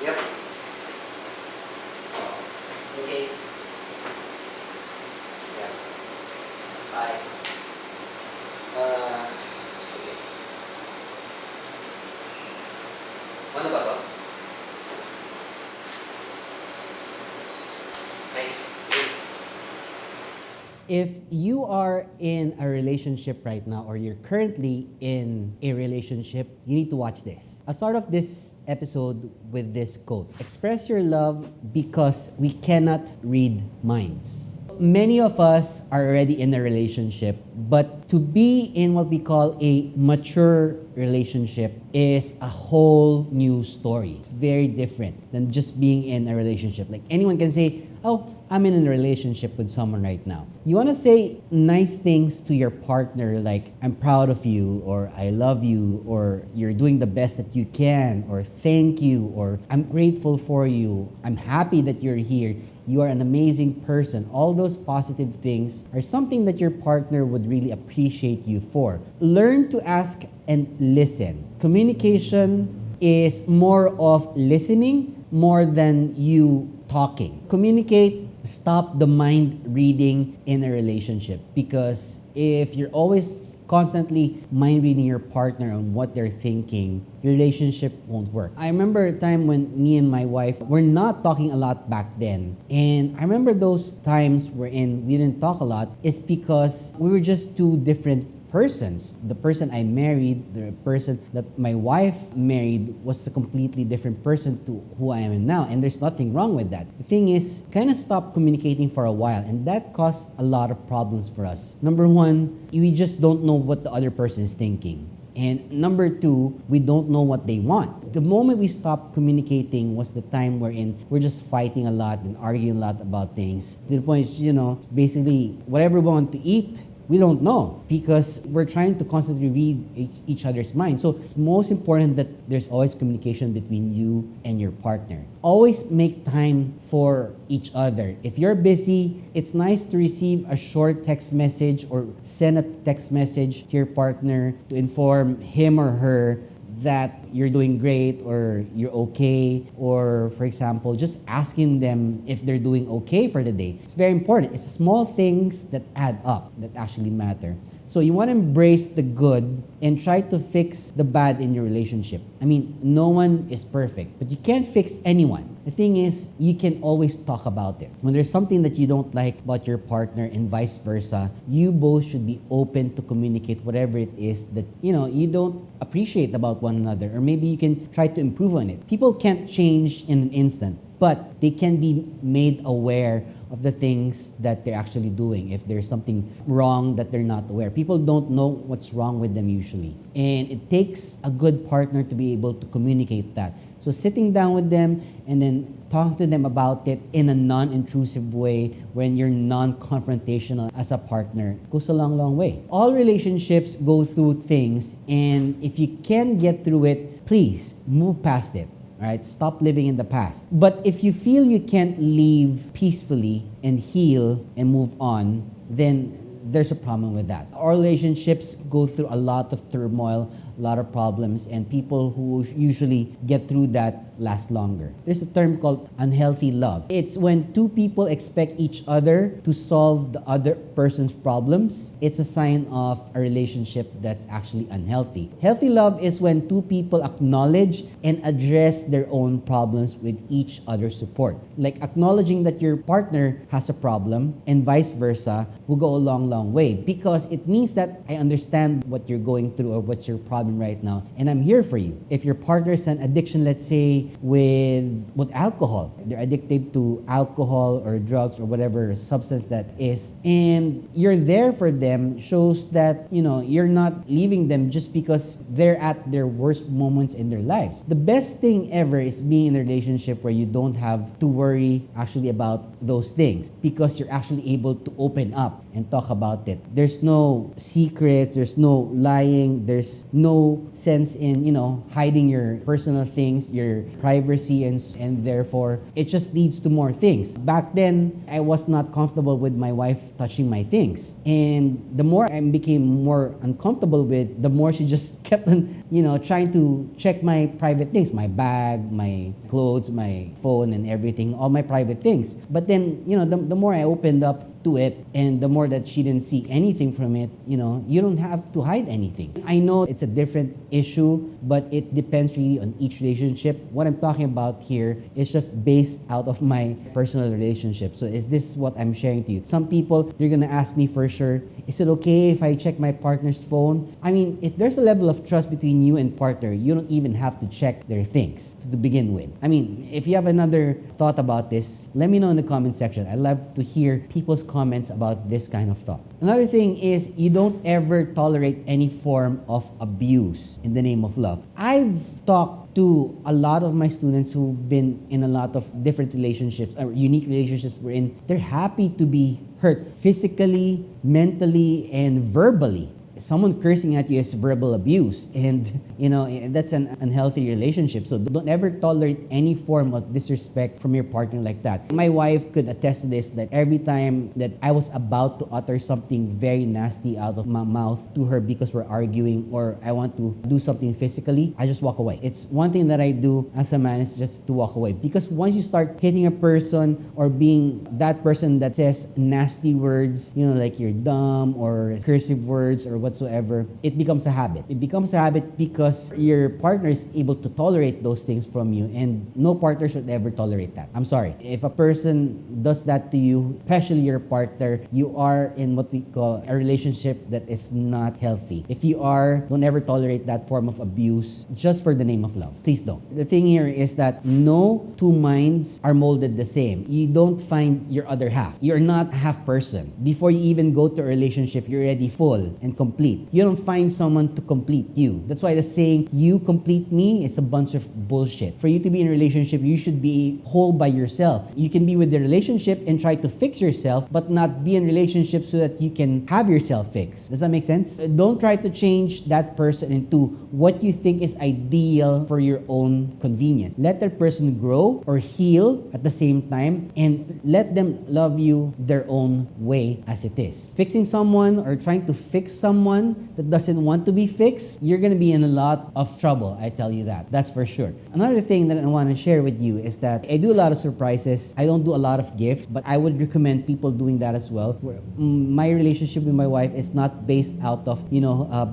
Yep. Okay. Yeah. Bye. Sige. Ano ba to? Ay. If you are in a relationship right now or you're currently in a relationship, you need to watch this. I'll start off this episode with this quote. Express your love because we cannot read minds. Many of us are already in a relationship, but to be in what we call a mature relationship is a whole new story. Very different than just being in a relationship. Like anyone can say, oh, I'm in a relationship with someone right now. You want to say nice things to your partner like, I'm proud of you, or I love you, or you're doing the best that you can, or thank you, or I'm grateful for you, I'm happy that you're here, you are an amazing person. All those positive things are something that your partner would really appreciate you for. Learn to ask and listen. Communication is more of listening more than you talking. Communicate. Stop the mind reading in a relationship, because if you're always constantly mind reading your partner on what they're thinking, your relationship won't work. I remember a time when me and my wife were not talking a lot back then. And I remember those times wherein we didn't talk a lot is because we were just two different persons. The person I married, the person that my wife married was a completely different person to who I am now. And there's nothing wrong with that. The thing is, kind of stopped communicating for a while, and that caused a lot of problems for us. Number one, we just don't know what the other person is thinking. And number two, we don't know what they want. The moment we stopped communicating was the time wherein we're just fighting a lot and arguing a lot about things. To the point is, basically whatever we want to eat, we don't know, because we're trying to constantly read each other's minds. So it's most important that there's always communication between you and your partner. Always make time for each other. If you're busy, it's nice to receive a short text message or send a text message to your partner to inform him or her that you're doing great or you're okay, or for example, just asking them if they're doing okay for the day. It's very important. It's small things that add up that actually matter. So you want to embrace the good and try to fix the bad in your relationship. I mean, no one is perfect, but you can't fix anyone. The thing is, you can always talk about it. When there's something that you don't like about your partner and vice versa, you both should be open to communicate whatever it is that, you don't appreciate about one another, or maybe you can try to improve on it. People can't change in an instant, but they can be made aware of the things that they're actually doing. If there's something wrong that they're not aware, people don't know what's wrong with them usually. And it takes a good partner to be able to communicate that. So sitting down with them and then talking to them about it in a non-intrusive way, when you're non-confrontational as a partner, goes a long, long way. All relationships go through things, and if you can get through it, please move past it. All right, stop living in the past. But if you feel you can't leave peacefully and heal and move on, then there's a problem with that. Our relationships go through a lot of turmoil, a lot of problems, and people who usually get through that last longer. There's a term called unhealthy love. It's when two people expect each other to solve the other person's problems. It's a sign of a relationship that's actually unhealthy. Healthy love is when two people acknowledge and address their own problems with each other's support. Like acknowledging that your partner has a problem and vice versa will go a long, long way, because it means that I understand what you're going through or what's your problem right now, and I'm here for you. If your partner has an addiction, let's say with alcohol, they're addicted to alcohol or drugs or whatever substance that is, and you're there for them, shows that you're not leaving them just because they're at their worst moments in their lives. The best thing ever is being in a relationship where you don't have to worry actually about those things, because you're actually able to open up. and talk about it. There's no secrets, there's no lying, there's no sense in, hiding your personal things, your privacy, and therefore it just leads to more things. Back then, I was not comfortable with my wife touching my things. And the more I became more uncomfortable with, the more she just kept on, trying to check my private things, my bag, my clothes, my phone, and everything, all my private things. But then, the more I opened up to it, and the more that she didn't see anything from it, you don't have to hide anything. I know it's a different issue, but it depends really on each relationship. What I'm talking about here is just based out of my personal relationship. So is this what I'm sharing to you? Some people, they're gonna ask me for sure, is it okay if I check my partner's phone? I mean, if there's a level of trust between you and partner, you don't even have to check their things to begin with. I mean, if you have another thought about this, let me know in the comment section. I love to hear people's comments about this kind of thought. Another thing is, you don't ever tolerate any form of abuse in the name of love. I've talked to a lot of my students who've been in a lot of different relationships or unique relationships wherein they're happy to be hurt physically, mentally, and verbally. Someone cursing at you is verbal abuse, and that's an unhealthy relationship. So don't ever tolerate any form of disrespect from your partner like that. My wife could attest to this, that every time that I was about to utter something very nasty out of my mouth to her because we're arguing or I want to do something physically, I just walk away. It's one thing that I do as a man, is just to walk away, because once you start hitting a person or being that person that says nasty words, like you're dumb or cursive words or whatsoever, it becomes a habit. It becomes a habit because your partner is able to tolerate those things from you, and no partner should ever tolerate that. I'm sorry. If a person does that to you, especially your partner, you are in what we call a relationship that is not healthy. If you are, don't ever tolerate that form of abuse just for the name of love. Please don't. The thing here is that no two minds are molded the same. You don't find your other half. You're not a half person. Before you even go to a relationship, you're already full and complete. You don't find someone to complete you. That's why the saying, you complete me, is a bunch of bullshit. For you to be in a relationship, you should be whole by yourself. You can be with the relationship and try to fix yourself, but not be in relationship so that you can have yourself fixed. Does that make sense? Don't try to change that person into what you think is ideal for your own convenience. Let that person grow or heal at the same time, and let them love you their own way as it is. Fixing someone or trying to fix someone that doesn't want to be fixed, you're gonna be in a lot of trouble, I tell you that. That's for sure. Another thing that I want to share with you is that I do a lot of surprises. I don't do a lot of gifts, but I would recommend people doing that as well. My relationship with my wife is not based out of,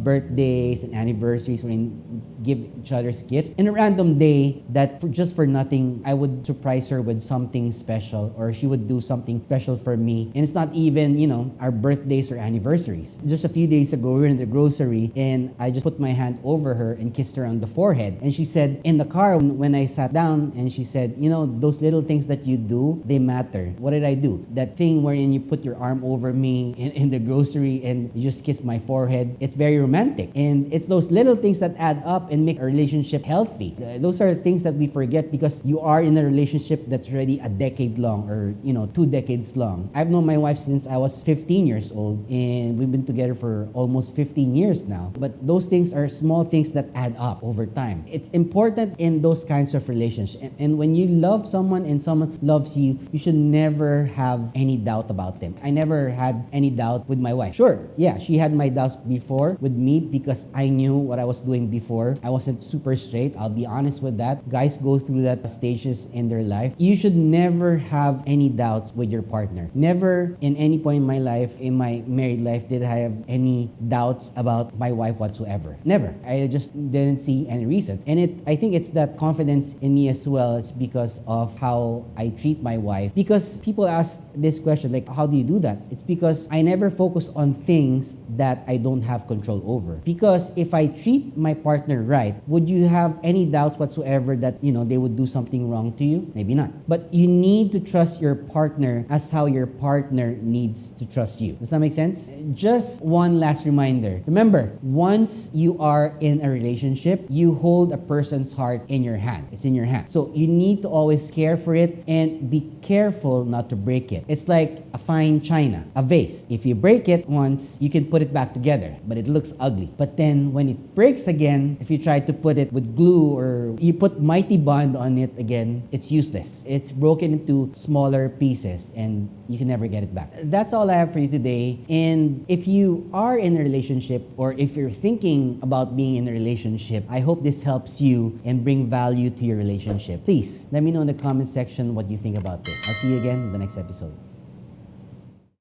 birthdays and anniversaries, when give each other's gifts. In a random day that just for nothing, I would surprise her with something special, or she would do something special for me. And it's not even, our birthdays or anniversaries. Just a few days ago, we were in the grocery and I just put my hand over her and kissed her on the forehead. And she said, in the car, when I sat down, and she said, those little things that you do, they matter. What did I do? That thing wherein you put your arm over me in the grocery and you just kiss my forehead. It's very romantic. And it's those little things that add up and make a relationship healthy. Those are things that we forget because you are in a relationship that's already a decade long, or 2 decades long. I've known my wife since I was 15 years old, and we've been together for almost 15 years now. But those things are small things that add up over time. It's important in those kinds of relationships. And when you love someone and someone loves you, you should never have any doubt about them. I never had any doubt with my wife. Sure, yeah, she had my doubts before with me because I knew what I was doing before. I wasn't super straight. I'll be honest with that. Guys go through that stages in their life. You should never have any doubts with your partner. Never in any point in my life, in my married life, did I have any doubts about my wife whatsoever. Never. I just didn't see any reason. And I think it's that confidence in me as well. It's because of how I treat my wife. Because people ask this question, like, how do you do that? It's because I never focus on things that I don't have control over. Because if I treat my partner right, would you have any doubts whatsoever that, they would do something wrong to you? Maybe not. But you need to trust your partner as how your partner needs to trust you. Does that make sense? Just one last last reminder. Remember, once you are in a relationship, you hold a person's heart in your hand. It's in your hand. So you need to always care for it and be careful not to break it. It's like a fine china, a vase. If you break it once, you can put it back together, but it looks ugly. But then when it breaks again, if you try to put it with glue or you put mighty bond on it again, it's useless. It's broken into smaller pieces and you can never get it back. That's all I have for you today. And if you are in a relationship or if you're thinking about being in a relationship, I hope this helps you and bring value to your relationship. Please let me know in the comment section what you think about this. I'll see you again in the next episode.